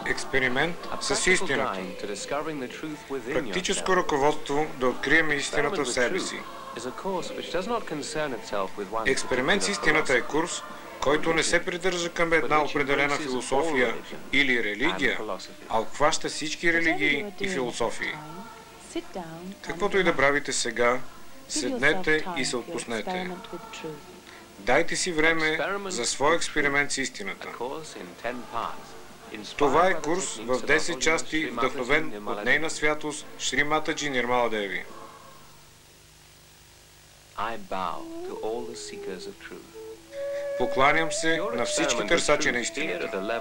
Експеримент с истината. Практическо ръководство да открием истината в себе си. Експеримент с истината е курс, който не се придържа към една определена философия или религия, а обхваща всички религии и философии. Каквото и да правите сега, седнете и се отпуснете. Дайте си време за своя експеримент с истината. Това е курс в 10 части, вдъхновен от нейна святост Шри Матаджи Нирмала Деви. Покланям се на всички търсачи на истината.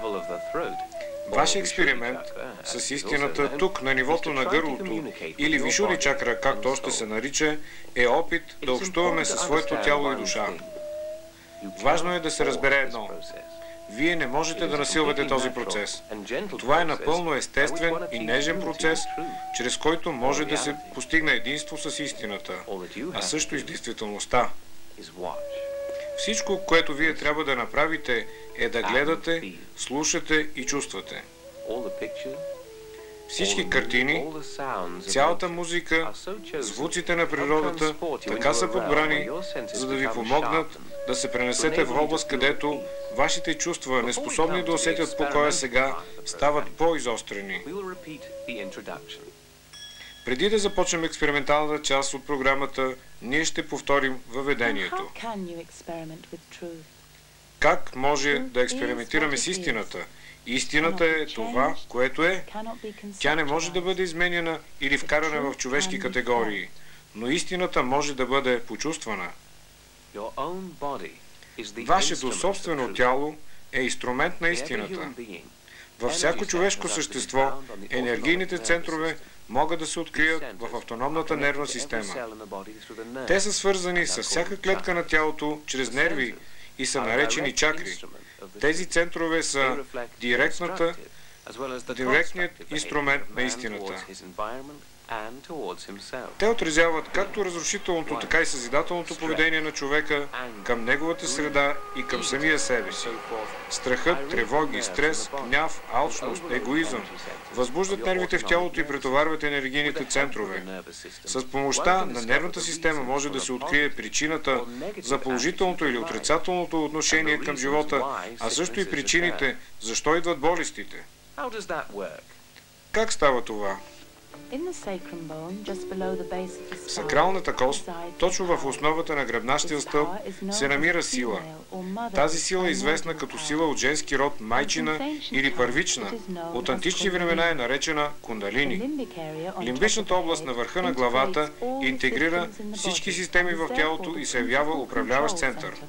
Вашия експеримент с истината тук на нивото на гърлото или вишуди чакра, както още се нарича, е опит да общуваме със своето тяло и душа. Важно е да се разбере едно. Вие не можете да насилвате този процес. Това е напълно естествен и нежен процес, чрез който може да се постигне единство с истината, а също и с действителността. Всичко, което вие трябва да направите, е да гледате, слушате и чувствате. Всички картини, цялата музика, звуците на природата така са подбрани, за да ви помогнат да се пренесете в област, където вашите чувства, неспособни да усетят покоя сега, стават по-изострени. Преди да започнем експерименталната част от програмата, ние ще повторим въведението. Как може да експериментираме с истината? Истината е това, което е. Тя не може да бъде изменена или вкарана в човешки категории, но истината може да бъде почувствана. Вашето собствено тяло е инструмент на истината. Във всяко човешко същество енергийните центрове могат да се открият в автономната нервна система. Те са свързани с всяка клетка на тялото чрез нерви и са наречени чакри. Тези центрове са директният инструмент на истината. Те отразяват както разрушителното, така и съзидателното поведение на човека към неговата среда и към самия себе си. Страхът, тревоги, стрес, гняв, алчност, егоизъм възбуждат нервите в тялото и претоварват енергийните центрове. С помощта на нервната система може да се открие причината за положителното или отрицателното отношение към живота, а също и причините, защо идват болестите. Как става това? Сакралната кост, точно в основата на гръбначния стълб, се намира сила. Тази сила е известна като сила от женски род, майчина или първична. От антични времена е наречена кундалини. Лимбичната област на върха на главата интегрира всички системи в тялото и се явява управляващ център.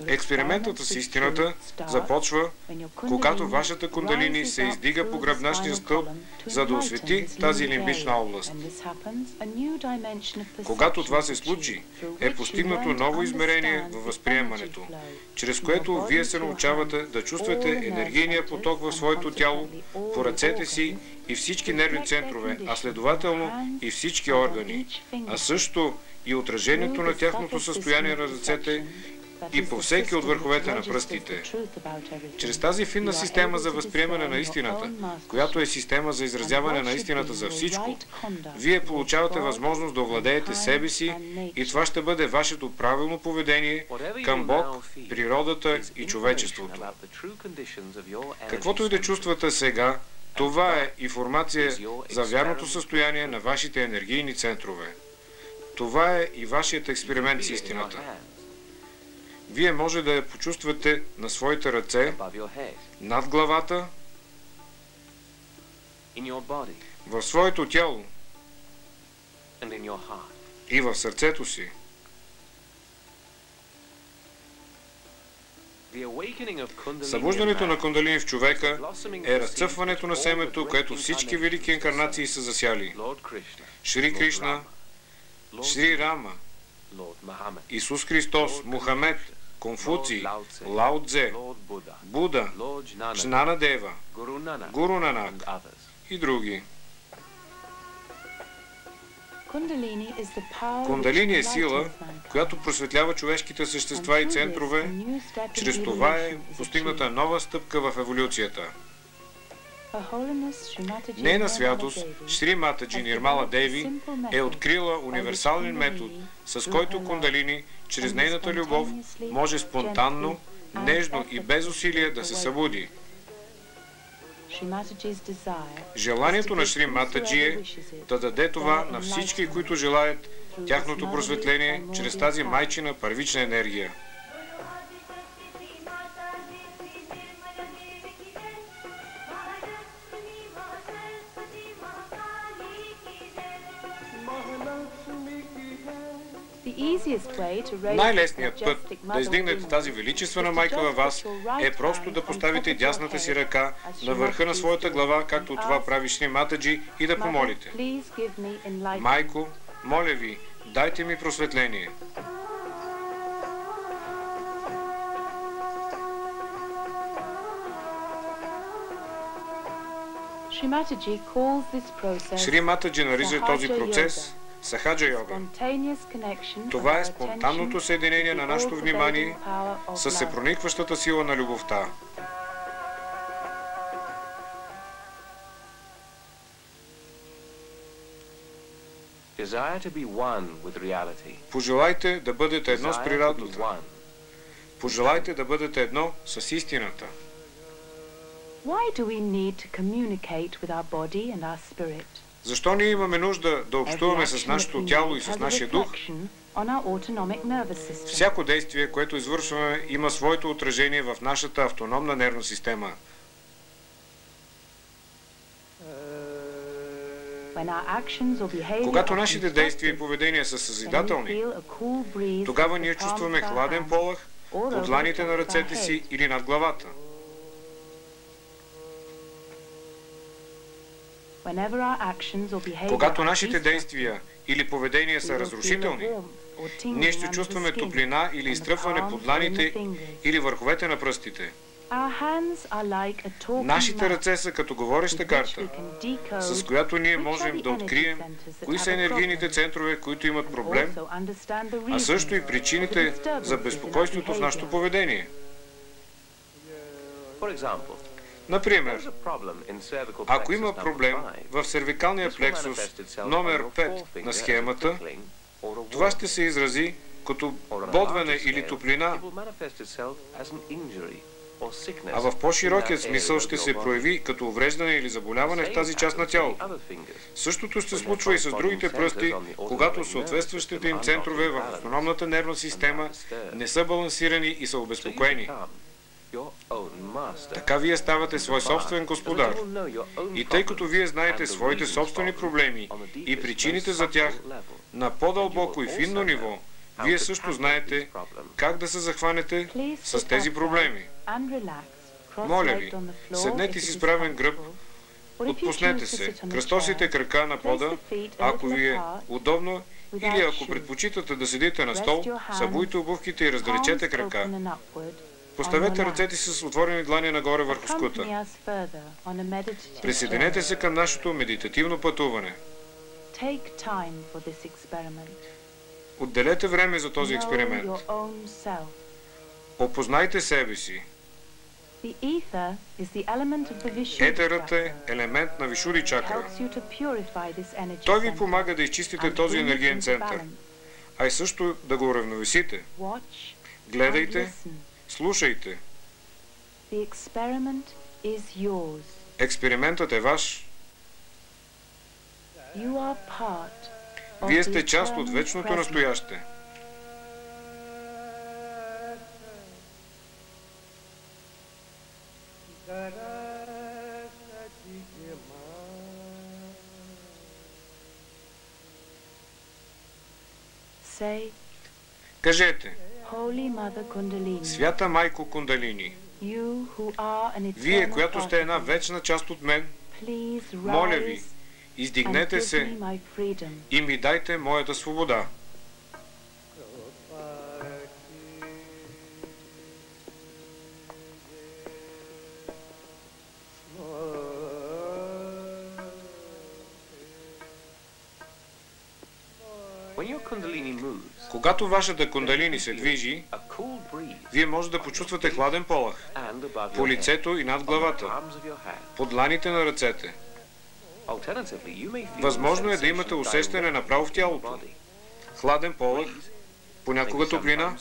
Експериментът с истината започва, когато вашата кундалини се издига по гръбначния стълб, за да освети тази лимбична област. Когато това се случи, е постигнато ново измерение във възприемането, чрез което вие се научавате да чувствате енергийния поток в своето тяло, по ръцете си и всички нервни центрове, а следователно и всички органи, а също и отражението на тяхното състояние на ръцете и по всеки от върховете на пръстите. Чрез тази финна система за възприемане на истината, която е система за изразяване на истината за всичко, вие получавате възможност да овладеете себе си и това ще бъде вашето правилно поведение към Бог, природата и човечеството. Каквото и да чувствате сега, това е информация за вярното състояние на вашите енергийни центрове. Това е и вашият експеримент с истината. Вие може да я почувствате на своите ръце, над главата, в своето тяло и в сърцето си. Събуждането на кундалини в човека е разцъфването на семето, което всички велики инкарнации са засяли. Шри Кришна, Шри Рама, Исус Христос, Мухамед, Конфуций, Лао Цзе, Буда, Джнана Дева, Гуру Нанак и други. Кундалини е сила, която просветлява човешките същества и центрове. Чрез това е постигната нова стъпка в еволюцията. Нейна святост, Шри Матаджи Нирмала Деви, е открила универсален метод, с който кундалини, чрез нейната любов, може спонтанно, нежно и без усилие да се събуди. Желанието на Шри Матаджи е да даде това на всички, които желаят тяхното просветление чрез тази майчина първична енергия. Най-лесният път да издигнете тази величествена майка във вас е просто да поставите дясната си ръка на върха на своята глава, както това прави Шри Матаджи, и да помолите: Майко, моля ви, дайте ми просветление. Шри Матаджи нарича този процес Сахаджа йога. Това е спонтанното съединение на нашето внимание с всепроникващата сила на любовта. Пожелайте да бъдете едно с природата. Пожелайте да бъдете едно с истината. Защо ние имаме нужда да общуваме с нашето тяло и с нашия дух? Всяко действие, което извършваме, има своето отражение в нашата автономна нервна система. Когато нашите действия и поведения са съзидателни, тогава ние чувстваме хладен полъх под дланите на ръцете си или над главата. Когато нашите действия или поведения са разрушителни, ние ще чувстваме топлина или изтръпване под дланите или върховете на пръстите. Нашите ръце са като говореща карта, с която ние можем да открием кои са енергийните центрове, които имат проблем, а също и причините за безпокойството в нашето поведение. Например, ако има проблем в сервикалния плексус номер 5 на схемата, това ще се изрази като бодване или топлина, а в по-широкият смисъл ще се прояви като увреждане или заболяване в тази част на тялото. Същото ще случва и с другите пръсти, когато съответстващите им центрове в автономната нервна система не са балансирани и са обезпокоени. Така вие ставате свой собствен господар. И тъй като вие знаете своите собствени проблеми и причините за тях на по-дълбоко и финно ниво, вие също знаете как да се захванете с тези проблеми. Моля ви, седнете си с правен гръб, отпуснете се, кръстосите крака на пода, ако ви е удобно, или ако предпочитате да седите на стол, събуйте обувките и раздалечете крака. Поставете ръцете си с отворени длани нагоре върху скута. Присъединете се към нашето медитативно пътуване. Отделете време за този експеримент. Опознайте себе си. Етерът е елемент на Вишуди чакра. Той ви помага да изчистите този енергиен център, а и също да го уравновесите. Гледайте, слушайте. Експериментът е ваш. Вие сте част от вечното настояще. Кажете: Свята майко Кундалини, вие, която сте една вечна част от мен, моля ви, издигнете се и ми дайте моята свобода. Когато вашата кундалини се движи, вие може да почувствате хладен полъх по лицето и над главата, по дланите на ръцете. Възможно е да имате усещане направо в тялото. Хладен полъх, понякога топлина.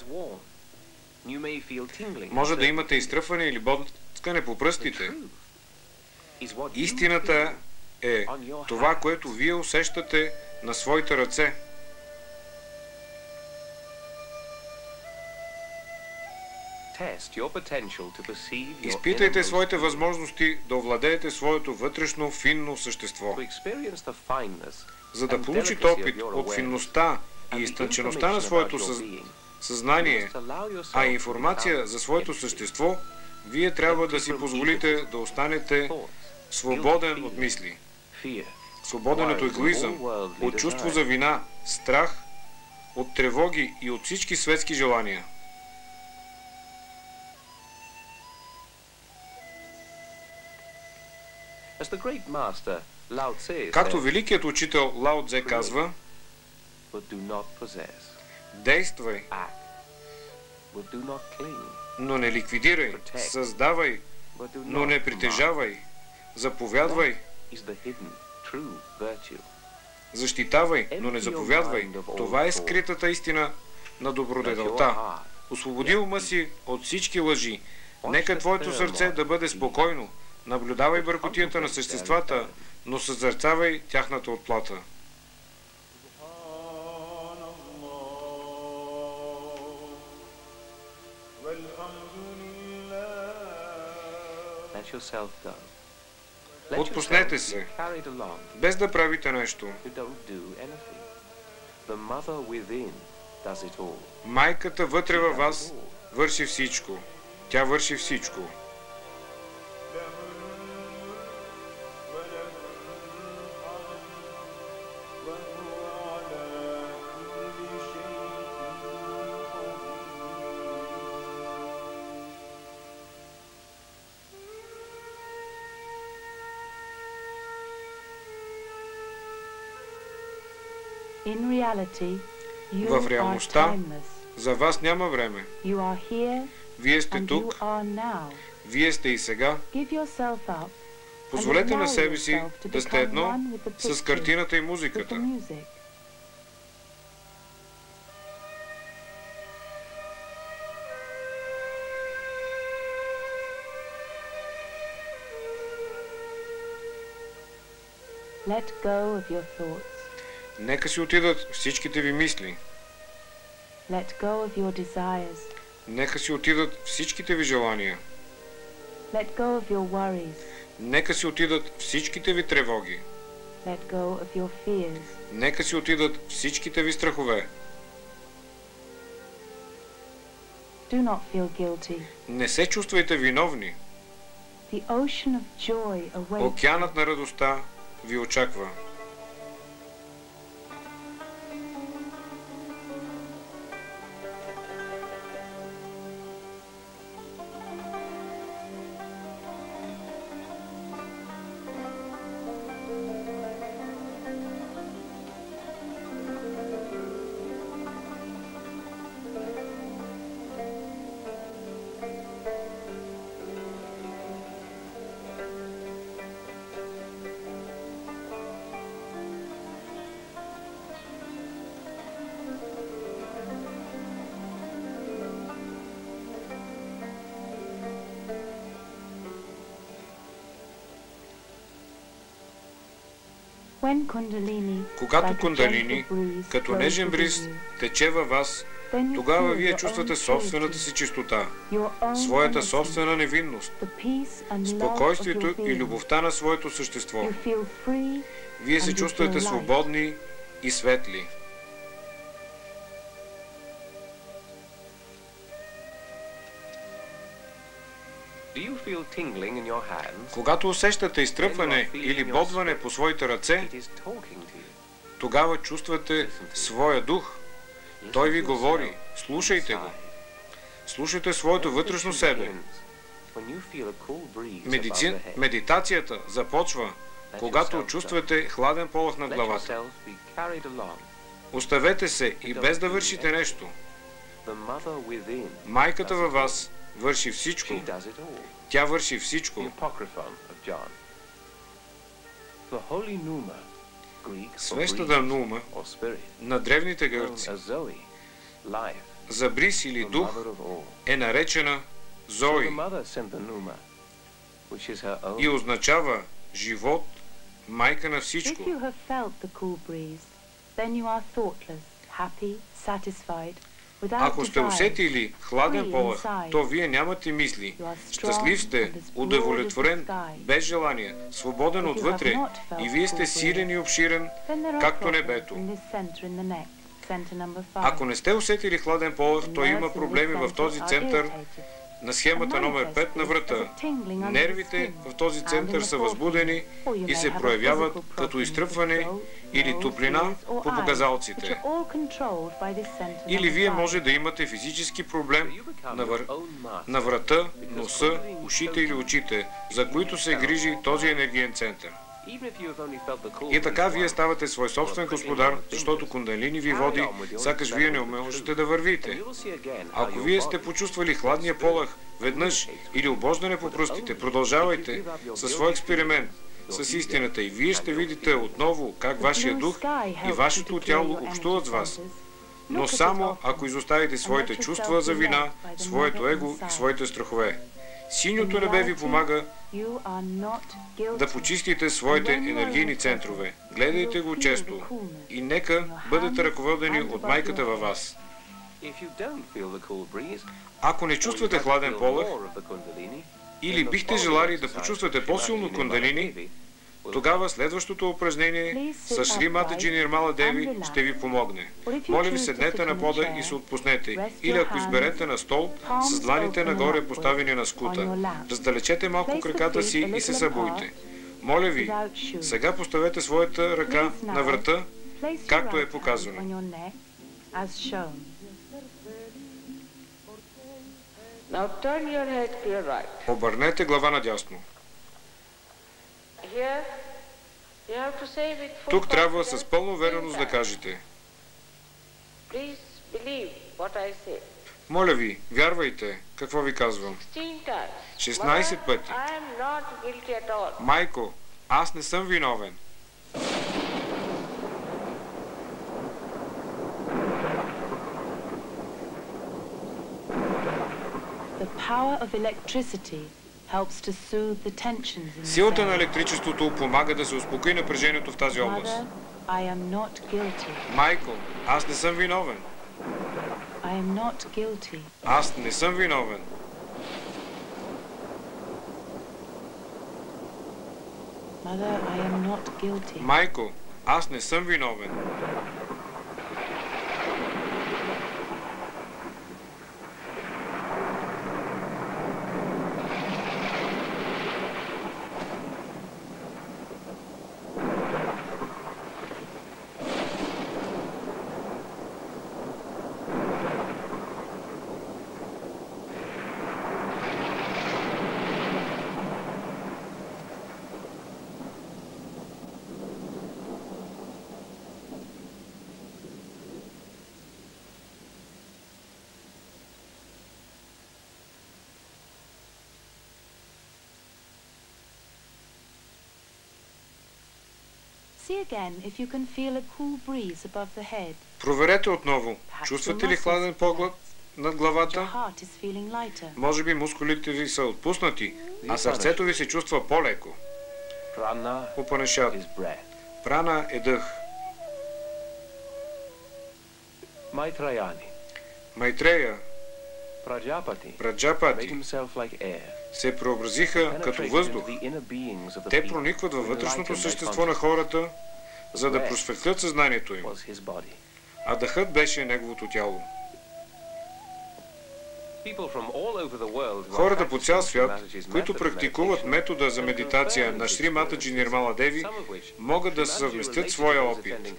Може да имате изтръпване или боткане по пръстите. Истината е това, което вие усещате на своите ръце. Изпитайте своите възможности да овладеете своето вътрешно финно същество. За да получите опит от финността и изтънчеността на своето съзнание, а информация за своето същество, вие трябва да си позволите да останете свободен от мисли, свободен от егоизъм, от чувство за вина, страх, от тревоги и от всички светски желания. Както великият учител Лао Цзе казва, действай, но не ликвидирай, създавай, но не притежавай, заповядвай, защитавай, но не заповядвай. Това е скритата истина на добродетелта. Освободи ума си от всички лъжи. Нека твоето сърце да бъде спокойно. Наблюдавай бъркотията на съществата, но съзерцавай тяхната отплата. Отпуснете се, без да правите нещо. Майката вътре във вас върши всичко. Тя върши всичко. В реалността за вас няма време. Вие сте тук, вие сте и сега. Позволете на себе си да сте едно с картината и музиката. Let go of your thoughts. Нека си отидат всичките ви мисли. Let go of your desires. Нека си отидат всичките ви желания. Let go of your worries. Нека си отидат всичките ви тревоги. Let go of your fears. Нека си отидат всичките ви страхове. Do not feel guilty. Не се чувствайте виновни. The ocean of joy awaits. Океанът на радостта ви очаква. Когато кундалини, като нежен бриз, тече във вас, тогава вие чувствате собствената си чистота, своята собствена невинност, спокойствието и любовта на своето същество. Вие се чувствате свободни и светли. Когато усещате изтръпване или бодване по своите ръце, тогава чувствате своя дух. Той ви говори. Слушайте го. Слушайте своето вътрешно себе. Медитацията започва, когато чувствате хладен полъх над главата. Оставете се и без да вършите нещо. Майката във вас върши всичко. Тя върши всичко. Свещата Нума на древните гърци, за бриз или дух, е наречена Зои и означава живот, майка на всичко. Ако сте усетили хладен полъх, то вие нямате мисли. Щастлив сте, удовлетворен, без желание, свободен отвътре и вие сте силен и обширен, както небето. Ако не сте усетили хладен полъх, то има проблеми в този център на схемата номер 5 на врата. Нервите в този център са възбудени и се проявяват като изтръпване или топлина по показалците. Или вие може да имате физически проблем на врата, носа, ушите или очите, за които се грижи този енергиен център. И така вие ставате свой собствен господар, защото кундалини ви води, сякаш вие не можете да вървите. Ако вие сте почувствали хладния полъх веднъж или обождане по пръстите, продължавайте със свой експеримент с истината и вие ще видите отново как вашия дух и вашето тяло общуват с вас. Но само ако изоставите своите чувства за вина, своето его и своите страхове. Синьото небе ви помага да почистите своите енергийни центрове. Гледайте го често и нека бъдете ръководени от майката във вас. Ако не чувствате хладен полъх или бихте желали да почувствате по-силно кундалини, тогава следващото упражнение с Шри Матаджи Нирмала Деви ще ви помогне. Моля ви, седнете на пода и се отпуснете. Или ако изберете на стол, с дланите нагоре поставени на скута. Раздалечете малко краката си и се събуйте. Моля ви, сега поставете своята ръка на врата, както е показано. Обърнете глава надясно. Тук трябва с пълна увереност да кажете: моля ви, вярвайте какво ви казвам. 16 пъти. Майко, аз не съм виновен. Силата на електричеството помага да се успокои напрежението в тази област. Майко, аз не съм виновен. Аз не съм виновен. Майко, аз не съм виновен. Проверете отново. Чувствате ли хладен поглед над главата? Може би мускулите ви са отпуснати, а сърцето ви се чувства по-леко. Упанишад. Прана е дъх. Майтрея, Праджапати се преобразиха като въздух. Те проникват във вътрешното същество на хората, за да просветлят съзнанието им. А дъхът беше неговото тяло. Хората по цял свят, които практикуват метода за медитация на Шри Матаджи Нирмала Деви, могат да съвместят своя опит.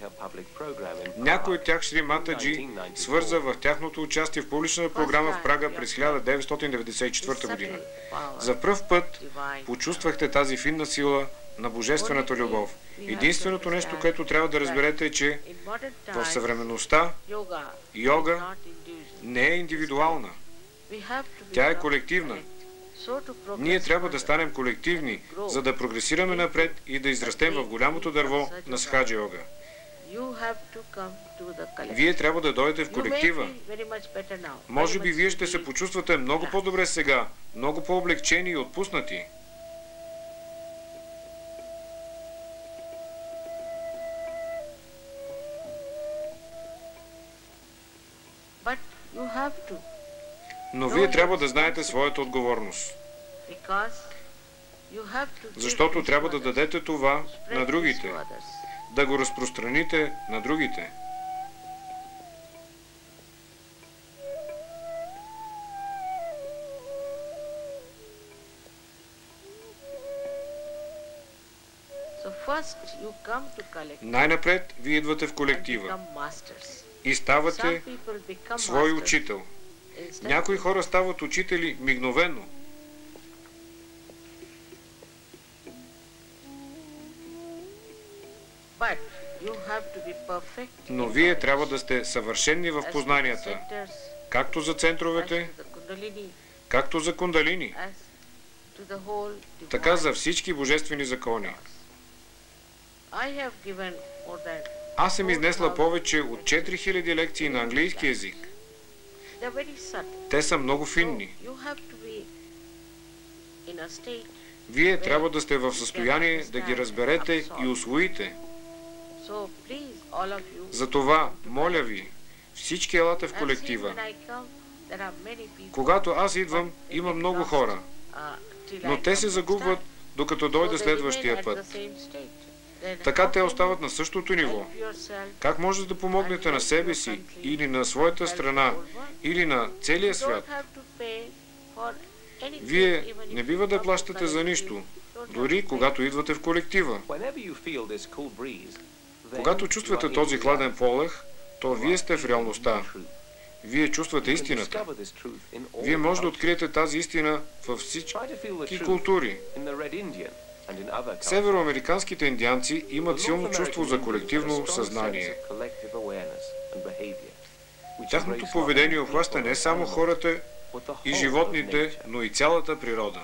Някой от тях Шри Матаджи свърза в тяхното участие в публична програма в Прага през 1994 година. За пръв път почувствахте тази финна сила на божествената любов. Единственото нещо, което трябва да разберете е, че в съвременността йога не е индивидуална. Тя е колективна. Ние трябва да станем колективни, за да прогресираме напред и да израстем в голямото дърво на Сахаджа йога. Вие трябва да дойдете в колектива. Може би вие ще се почувствате много по-добре сега, много по-облегчени и отпуснати. Но вие трябва да знаете своята отговорност. Защото трябва да дадете това на другите, да го разпространите на другите. Най-напред вие идвате в колектива и ставате свой учител. Някои хора стават учители мигновено. Но вие трябва да сте съвършени в познанията, както за центровете, както за кундалини, така за всички божествени закони. Аз съм изнесла повече от 4000 лекции на английски език. Те са много финни. Вие трябва да сте в състояние да ги разберете и усвоите. Затова, моля ви, всички елате в колектива. Когато аз идвам, има много хора, но те се загубват, докато дойде следващия път. Така те остават на същото ниво. Как може да помогнете на себе си или на своята страна, или на целия свят? Вие не бива да плащате за нищо, дори когато идвате в колектива. Когато чувствате този хладен полъх, то вие сте в реалността. Вие чувствате истината. Вие може да откриете тази истина във всички култури. Североамериканските индианци имат силно чувство за колективно съзнание. Тяхното поведение обхваща не само хората и животните, но и цялата природа.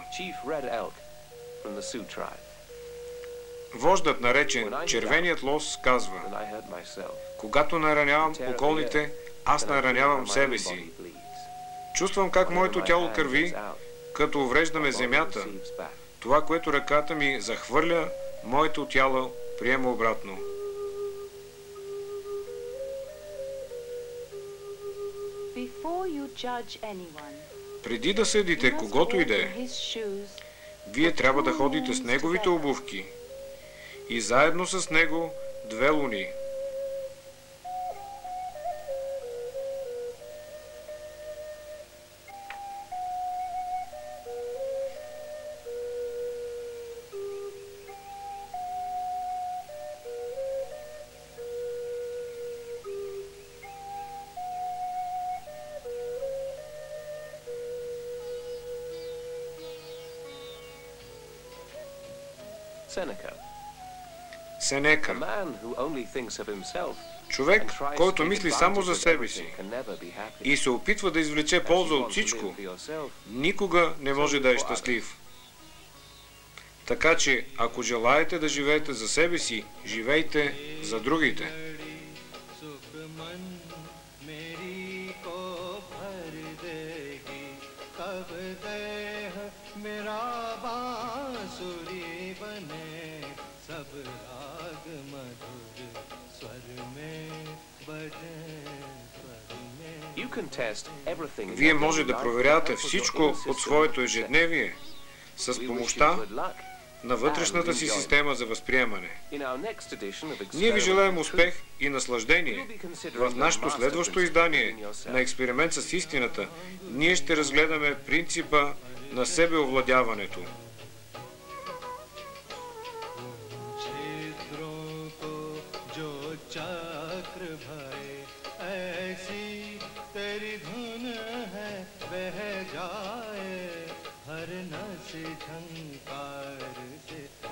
Вождът, наречен Червеният лос, казва: когато наранявам околните, аз наранявам себе си. Чувствам как моето тяло кърви, като увреждаме земята. Това, което ръката ми захвърля, моето тяло приема обратно. Преди да съдите когото и да е, вие трябва да ходите с неговите обувки и заедно с него 2 луни. Сенека. Човек, който мисли само за себе си и се опитва да извлече полза от всичко, никога не може да е щастлив. Така че, ако желаете да живеете за себе си, живейте за другите. Вие може да проверявате всичко от своето ежедневие с помощта на вътрешната си система за възприемане. Ние ви желаем успех и наслаждение. В нашето следващо издание на Експеримент с истината ние ще разгледаме принципа на себеовладяването. तेरी धुन है बह जाए हर नस झंकार से